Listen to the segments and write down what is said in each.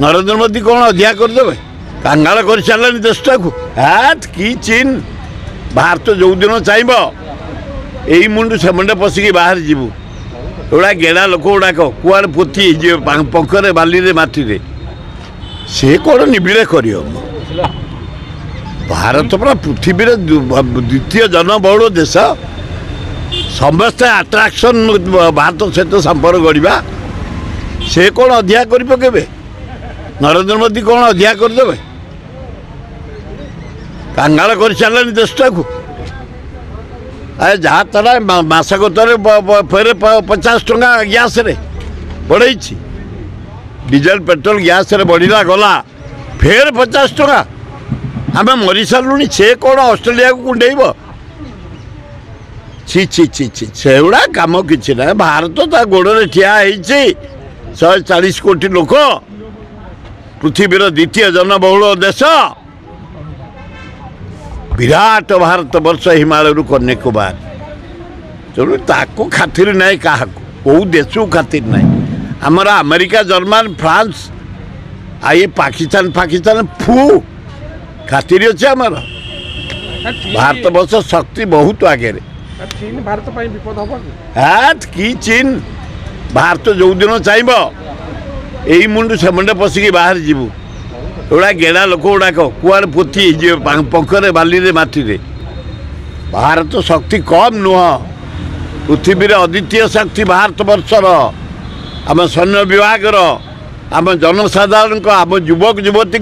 नरेंद्र मोदी कौन अधिया करदे कांगाल कर सारे देशटा को हाथ कि चीन भारत जो दिन चाहब यही मुंडू से मुंडे पशिकी बाहर जीवु एगुड़ा गेड़ा लोक गुड़ाक कुआड़े पोती पंखरे बाली माटी से कौन निबिड़े कर भारत पूरा पृथ्वी द्वितीय जनबहुल देश समस्त आट्राक्शन भारत सहित संपर्क गढ़ा से कौन अधिया कर नरेंद्र मोदी कौन अधिया करदे कांगाल कर सारे देशटा को अरे जहाँ तरह मसक फेर 50 टंका गैस रे बढ़ई डीजेल पेट्रोल गैस रे बढ़ला गला फेर 50 टंका आम मरी सारू से कौन ऑस्ट्रेलिया को कुंडेब छि छि छि छि से गुड़ा कम कि ना भारत ता गोड़े ठिया 140 कोटी लोक पृथ्वीर द्वितीय जनबहुल देश विराट भारत वर्ष हिमालय कन्याकुमार तेणु ताको खातिर ना क्या कौ देश को खातिर ना आमर अमेरिका जर्मन फ्रांस ये पाकिस्तान फू खातिर अच्छे आमर भारत वर्ष शक्ति बहुत आगे चीन भारत विपद हम हाथ कि चीन भारत जो दिन चाहब यही मुंडू से मुंडे पशिकी बाहर जीवु एगुड़ा गेड़ा लोक गुड़ाक कुआड़े पोती पंखरे बाली माटी भारत शक्ति कम नुह पृथ्वी अद्वितीय शक्ति भारत वर्षर आम सैन्य विभाग आम जनसाधारण आम युवक युवती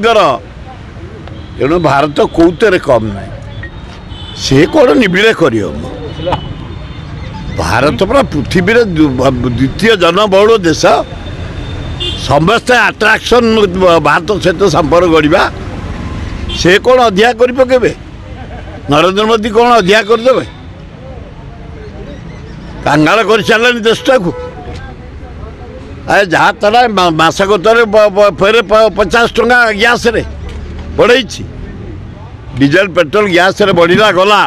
तेणु भारत कौतरे कम ना से कौन निबिड़े कर भारत पूरा पृथ्वी द्वितीय जनबहुल देश समस्त आट्राक्शन भारत सहित संपर्क गढ़ा से कौन अधिया कर नरेंद्र मोदी कौन अधिया करदे कांगाल कर सारे देशटा को अरे जहाँ तरह मसक फेर 50 टंका गैस रे बढ़ई डीजेल पेट्रोल गैस रे बढ़ला गला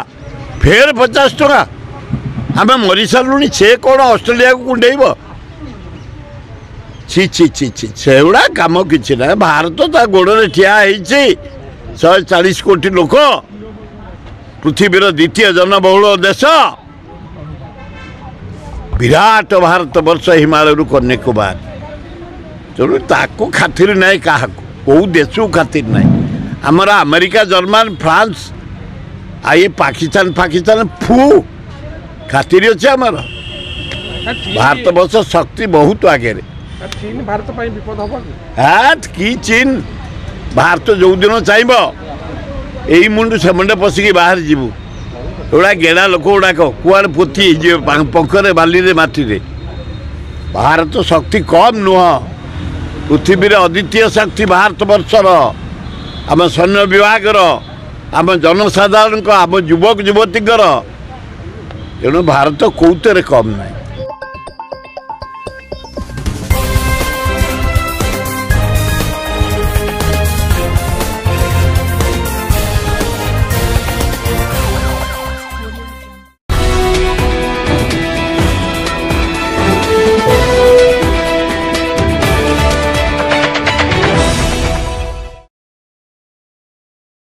फेर 50 टंका आम मरी सारू से कौन ऑस्ट्रेलिया को कुंडेब छि छि छि छि से गुड़ा कम कि ना भारत ता गोड़े ठिया 140 कोटी लोक पृथ्वीर द्वितीय जनबहुल देश विराट भारत वर्ष हिमालय कन्याकुमार तेणु ताको खातिर ना क्या कौ देश को खातिर ना आमर अमेरिका जर्मन फ्रांस ये पाकिस्तान फू खातिर अच्छे आमर भारत वर्ष शक्ति बहुत आगे चीन भारत विपद हम हाथ कि चीन भारत जो दिन चाहब यही मुंडू से मुंडे पशिकी बाहर जीवु एगुड़ा गेड़ा लोक गुड़ाक कुआड़े पोती पंखरे बाली माटी भारत शक्ति कम नुह पृथ्वी अद्वितीय शक्ति भारत वर्षर आम सैन्य विभाग आम जनसाधारण आम युवक युवती तेणु भारत कौतरे कम ना।